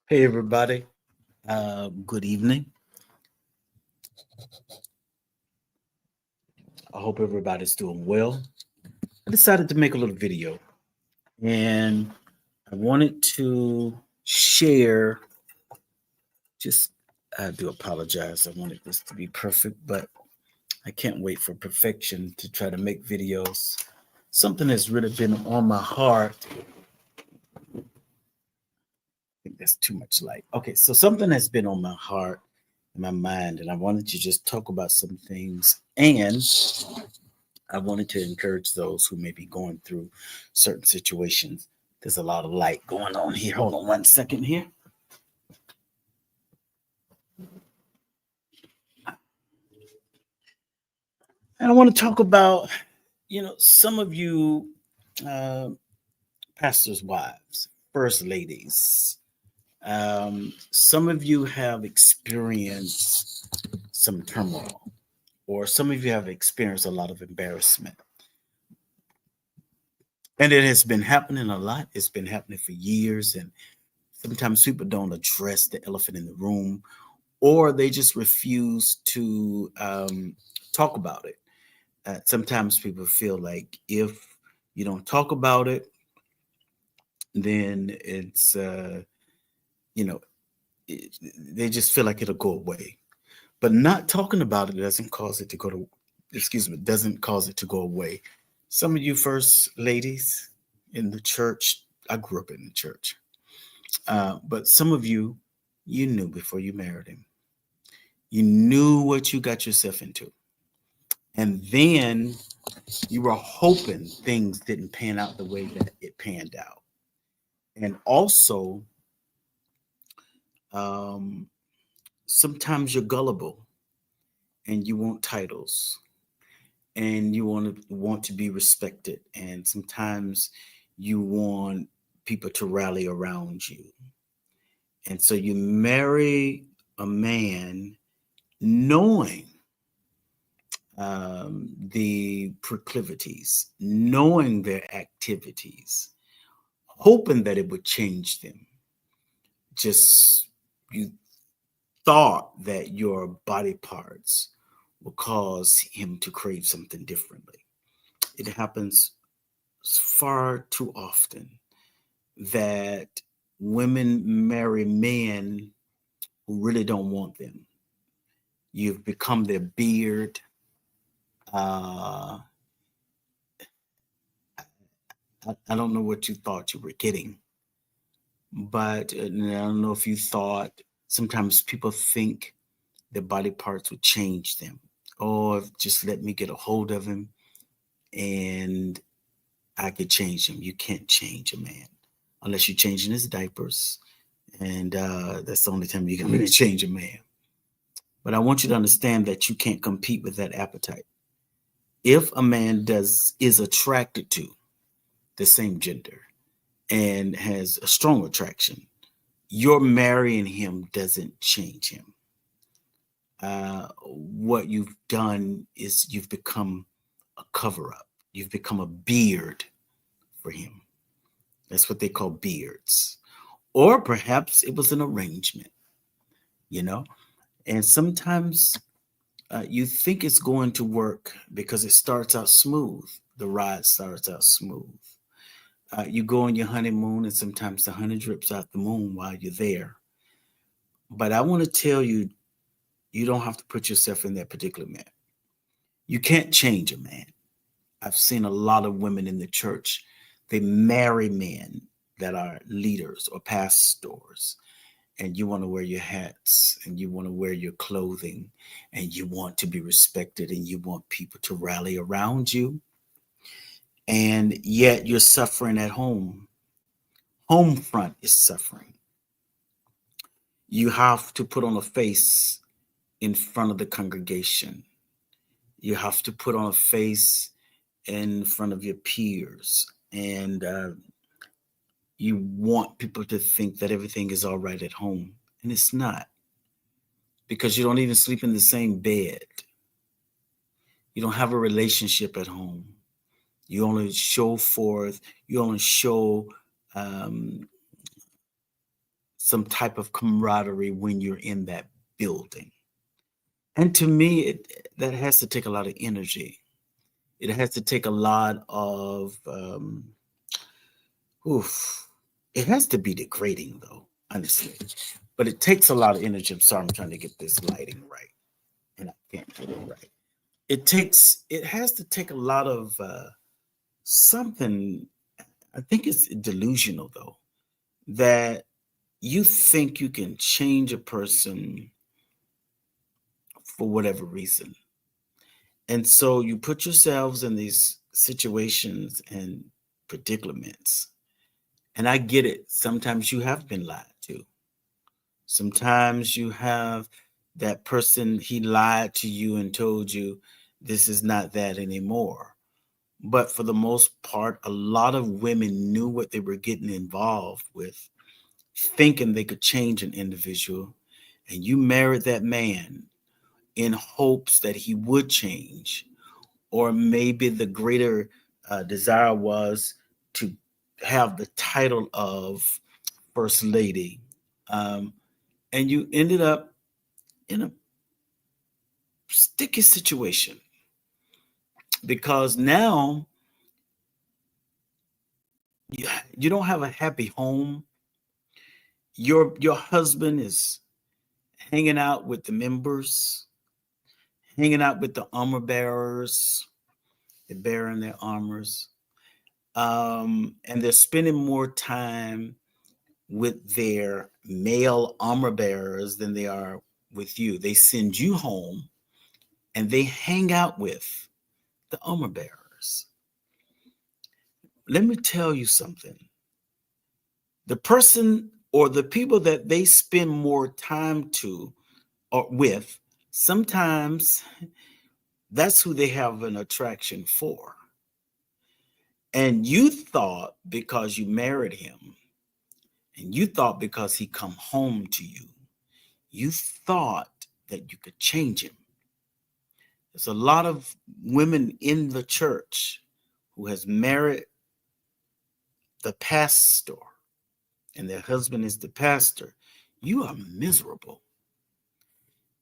Hey, everybody. Good evening. I hope everybody's doing well. I decided to make a little video and I wanted to share. Just, I do apologize. I wanted this to be perfect, but I can't wait for perfection to try to make videos. Something that's really been on my heart. I think that's too much light. Okay, so something that's been on my heart and my mind, and I wanted to just talk about some things. And I wanted to encourage those who may be going through certain situations. There's a lot of light going on here. Hold on 1 second here. And I want to talk about, some of you uh, pastors' wives, first ladies. Some of you have experienced some turmoil, or some of you have experienced a lot of embarrassment. And it has been happening a lot. It's been happening for years. And sometimes people don't address the elephant in the room, or they just refuse to talk about it. Sometimes people feel like if you don't talk about it, then you know, they just feel like it'll go away. But not talking about it doesn't cause it to go to, excuse me, doesn't cause it to go away. Some of you first ladies in the church, I grew up in the church, but some of you, you knew before you married him. You knew what you got yourself into. And then you were hoping things didn't pan out the way that it panned out. And also, um, sometimes you're gullible and you want titles and you want to be respected. And sometimes you want people to rally around you. And so you marry a man knowing the proclivities, knowing their activities, hoping that it would change them. Just you thought that your body parts will cause him to crave something differently. It happens far too often that women marry men who really don't want them. You've become their beard. Uh, I don't know what you thought you were getting, but I don't know if you thought sometimes people think their body parts would change them. Or just let me get a hold of him and I could change him. You can't change a man unless you're changing his diapers. And that's the only time you can really change a man. But I want you to understand that you can't compete with that appetite. If a man is attracted to the same gender and has a strong attraction, your marrying him doesn't change him. What you've done is you've become a cover up. You've become a beard for him. That's what they call beards. Or perhaps it was an arrangement, you know? And sometimes you think it's going to work because it starts out smooth. The ride starts out smooth. You go on your honeymoon, and sometimes the honey drips out the moon while you're there. But I want to tell you, you don't have to put yourself in that particular man. You can't change a man. I've seen a lot of women in the church, they marry men that are leaders or pastors, and you want to wear your hats and you want to wear your clothing and you want to be respected and you want people to rally around you. And yet you're suffering at home. Home front is suffering. You have to put on a face in front of the congregation. You have to put on a face in front of your peers. And you want people to think that everything is all right at home. And it's not, because you don't even sleep in the same bed. You don't have a relationship at home. You only show forth, you only show um, some type of camaraderie when you're in that building. And to me, that has to take a lot of energy. It has to take a lot of, oof. It has to be degrading, though, honestly. But it takes a lot of energy. I'm sorry, I'm trying to get this lighting right, and I can't get it right. It has to take a lot of something. I think it's delusional, though, that you think you can change a person for whatever reason. And so you put yourselves in these situations and predicaments. And I get it. Sometimes you have been lied to. Sometimes you have that person, he lied to you and told you this is not that anymore. But for the most part, a lot of women knew what they were getting involved with, thinking they could change an individual. And you married that man in hopes that he would change, or maybe the greater desire was to have the title of First Lady. Um, and you ended up in a sticky situation because now you, you don't have a happy home. Your husband is hanging out with the members, hanging out with the armor bearers, they're bearing their armors, and they're spending more time with their male armor bearers than they are with you. They send you home and they hang out with the armor bearers. Let me tell you something. The person or the people that they spend more time to or with, sometimes that's who they have an attraction for. And you thought because you married him, and you thought because he come home to you, you thought that you could change him. There's a lot of women in the church who has married the pastor and their husband is the pastor. You are miserable.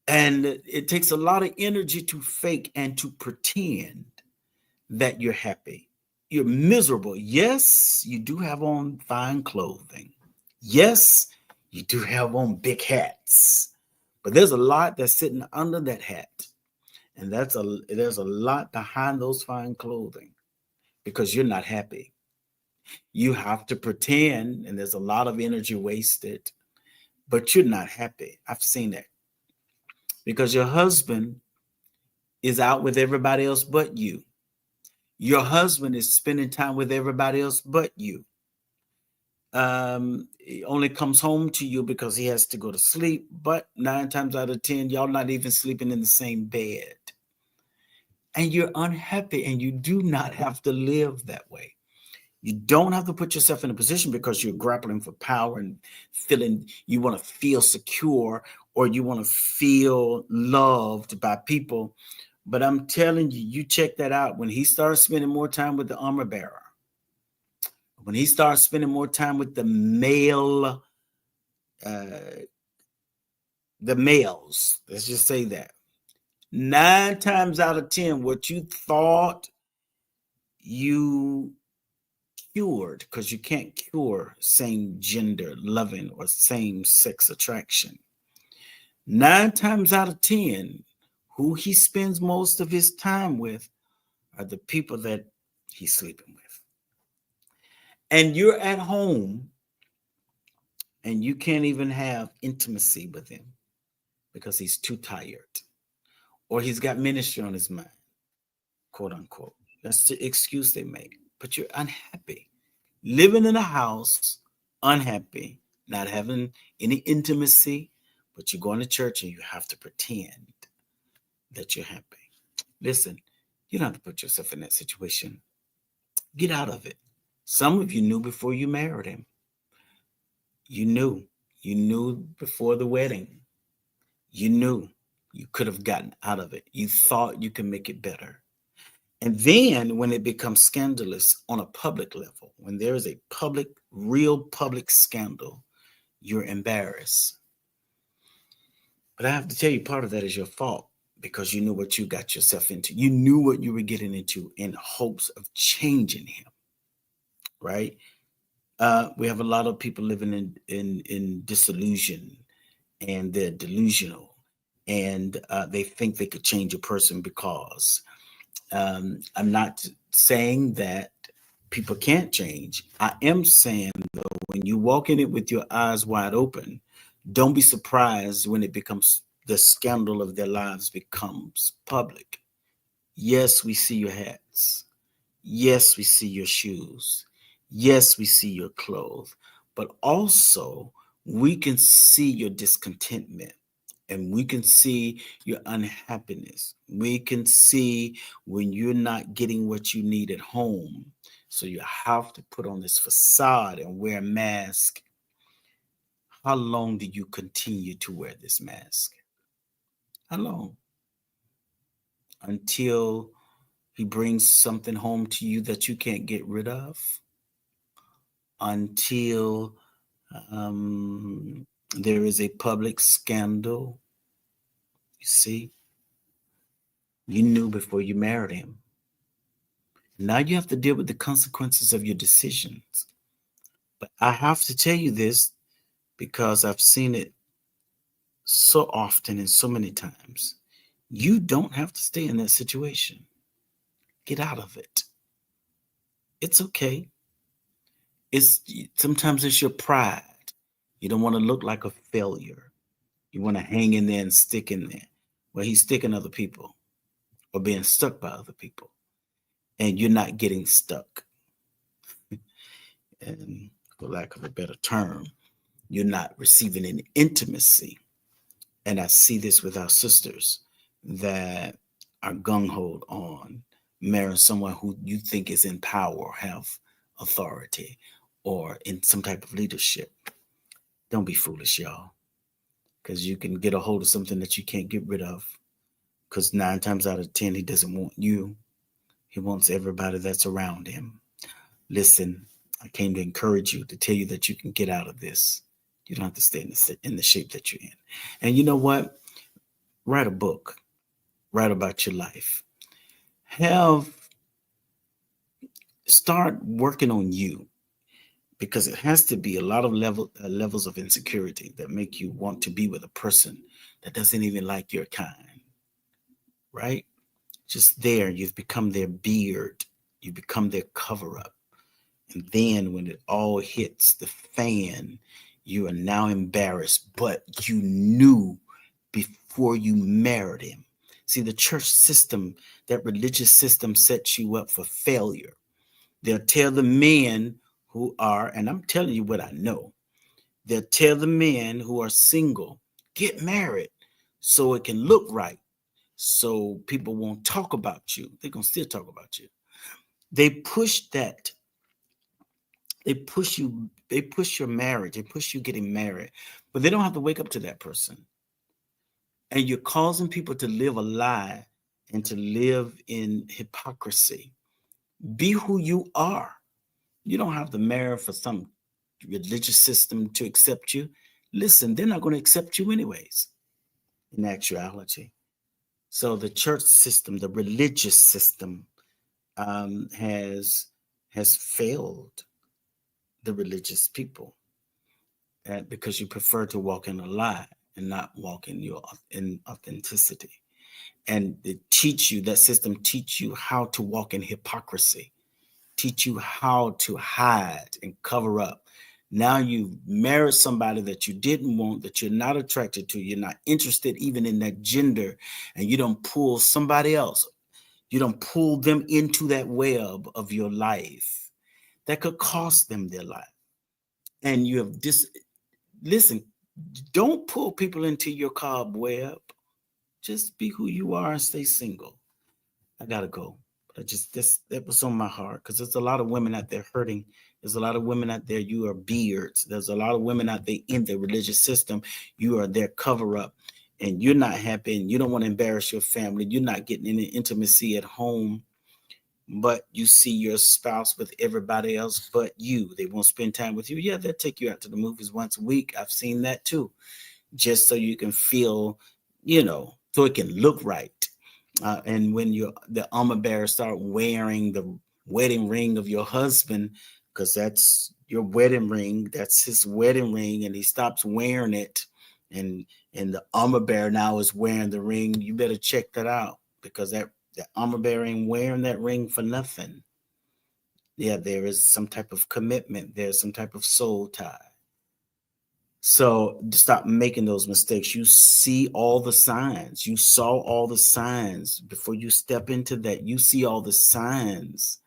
And it takes a lot of energy to fake and to pretend that you're happy. You're miserable. Yes, you do have on fine clothing. Yes, you do have on big hats. But there's a lot that's sitting under that hat. And there's a lot behind those fine clothing because you're not happy. You have to pretend, and there's a lot of energy wasted, but you're not happy. I've seen that because your husband is out with everybody else but you. Your husband is spending time with everybody else but you. He only comes home to you because he has to go to sleep, but 9 times out of 10, y'all not even sleeping in the same bed. And you're unhappy, and you do not have to live that way. You don't have to put yourself in a position because you're grappling for power and feeling you want to feel secure or you want to feel loved by people. But I'm telling you, you check that out. When he starts spending more time with the armor bearer, when he starts spending more time with uh, the males, let's just say that 9 times out of 10, what you thought you cured, because you can't cure same gender loving or same sex attraction. 9 times out of 10, who he spends most of his time with are the people that he's sleeping with. And you're at home and you can't even have intimacy with him because he's too tired or he's got ministry on his mind, quote unquote. That's the excuse they make. But you're unhappy. Living in a house, unhappy, not having any intimacy, but you're going to church and you have to pretend that you're happy. Listen, you don't have to put yourself in that situation. Get out of it. Some of you knew before you married him. You knew. You knew before the wedding. You knew you could have gotten out of it. You thought you could make it better. And then when it becomes scandalous on a public level, when there is a public, real public scandal, you're embarrassed. But I have to tell you, part of that is your fault because you knew what you got yourself into. You knew what you were getting into in hopes of changing him, right? We have a lot of people living in disillusion, and they're delusional, and they think they could change a person because I'm not saying that people can't change. I am saying, though, when you walk in it with your eyes wide open, don't be surprised when it becomes the scandal of their lives becomes public. Yes, we see your hats. Yes, we see your shoes. Yes, we see your clothes. But also, we can see your discontentment, and we can see your unhappiness. We can see when you're not getting what you need at home. So you have to put on this facade and wear a mask. How long do you continue to wear this mask? How long? Until he brings something home to you that you can't get rid of? Until there is a public scandal? You see, you knew before you married him. Now you have to deal with the consequences of your decisions. But I have to tell you this because I've seen it so often and so many times. You don't have to stay in that situation. Get out of it. It's okay. It's sometimes it's your pride. You don't want to look like a failure. You want to hang in there and stick in there. Well, he's sticking other people or being stuck by other people, and you're not getting stuck. And for lack of a better term, you're not receiving an intimacy. And I see this with our sisters that are gung-ho on marrying someone who you think is in power or have authority or in some type of leadership. Don't be foolish, y'all, because you can get a hold of something that you can't get rid of. Because 9 times out of 10, he doesn't want you. He wants everybody that's around him. Listen, I came to encourage you, to tell you that you can get out of this. You don't have to stay in the shape that you're in. And you know what? Write a book. Write about your life. Start working on you, because it has to be a lot of levels of insecurity that make you want to be with a person that doesn't even like your kind, right? Just there, you've become their beard. You become their cover up. And then when it all hits the fan, you are now embarrassed, but you knew before you married him. See, the church system, that religious system, sets you up for failure. They'll tell the men who are, and I'm telling you what I know, they'll tell the men who are single, get married so it can look right, so people won't talk about you. They're going to still talk about you. They push that. They push your marriage, they push you getting married, but they don't have to wake up to that person. And you're causing people to live a lie and to live in hypocrisy. Be who you are. You don't have to marry for some religious system to accept you. Listen, they're not going to accept you anyways, in actuality. So the church system, the religious system, has failed the religious people, because you prefer to walk in a lie and not walk in authenticity. And that system teach you how to walk in hypocrisy, teach you how to hide and cover up. Now you've married somebody that you didn't want, that you're not attracted to, you're not interested even in that gender, and you don't pull somebody else. You don't pull them into that web of your life that could cost them their life. And you have listen, don't pull people into your cobweb. Just be who you are and stay single. I gotta go. But that was on my heart, because there's a lot of women out there hurting. There's a lot of women out there, you are beards. There's a lot of women out there in the religious system. You are their cover up, and you're not happy, and you don't want to embarrass your family. You're not getting any intimacy at home. but you see your spouse with everybody else but you. They won't spend time with you. Yeah, they'll take you out to the movies once a week. I've seen that too, just so you can feel, so it can look right. And when the armor bearer start wearing the wedding ring of your husband, because that's your wedding ring, that's his wedding ring, and he stops wearing it, and the armor bearer now is wearing the ring, you better check that out, because that armor bearer ain't wearing that ring for nothing. Yeah, there is some type of commitment. There's some type of soul tie. So stop making those mistakes. You see all the signs. You saw all the signs before you step into that. You see all the signs.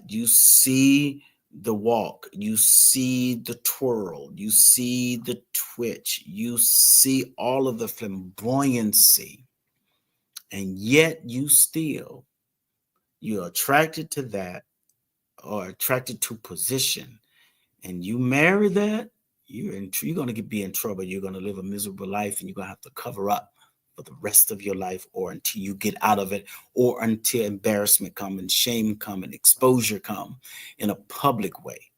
You see the walk. You see the twirl. You see the twitch. You see all of the flamboyancy. And yet you're attracted to that, or attracted to position, and you marry that, you're going to be in trouble. You're going to live a miserable life, and you're going to have to cover up for the rest of your life, or until you get out of it, or until embarrassment come and shame come and exposure come in a public way.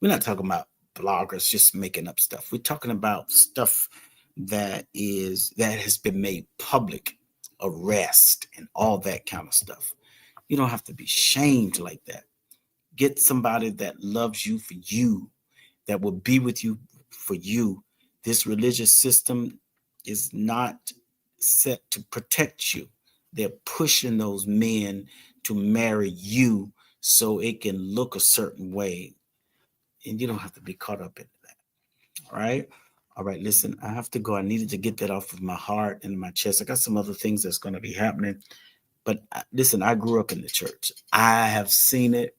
We're not talking about bloggers just making up stuff. We're talking about stuff that has been made public, arrest and all that kind of stuff. You don't have to be shamed like that. Get somebody that loves you for you, that will be with you for you. This religious system is not set to protect you. They're pushing those men to marry you so it can look a certain way. And you don't have to be caught up in that. All right. All right. Listen, I have to go. I needed to get that off of my heart and my chest. I got some other things that's going to be happening. But listen, I grew up in the church. I have seen it.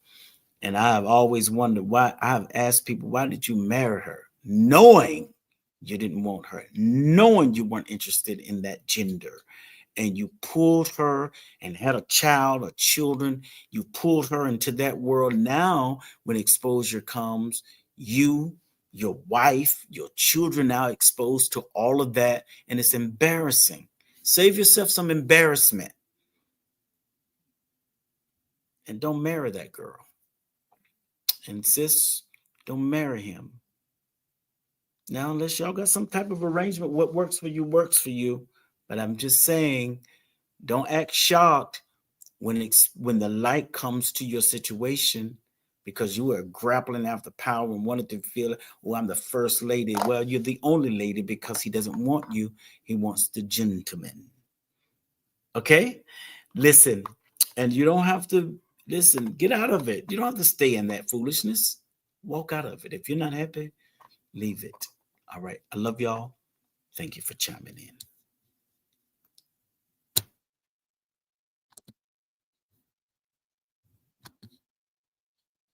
And I've always wondered why. I've asked people, why did you marry her? Knowing you didn't want her, knowing you weren't interested in that gender. And you pulled her and had a child or children. You pulled her into that world. Now, when exposure comes, your wife, your children now exposed to all of that. And it's embarrassing. Save yourself some embarrassment. And don't marry that girl. And sis, don't marry him. Now, unless y'all got some type of arrangement, what works for you works for you. But I'm just saying, don't act shocked when the light comes to your situation, because you were grappling after power and wanted to feel, oh, I'm the first lady. Well, you're the only lady, because he doesn't want you. He wants the gentleman. Okay? Listen, and you don't have to get out of it. You don't have to stay in that foolishness. Walk out of it. If you're not happy, leave it. All right. I love y'all. Thank you for chiming in.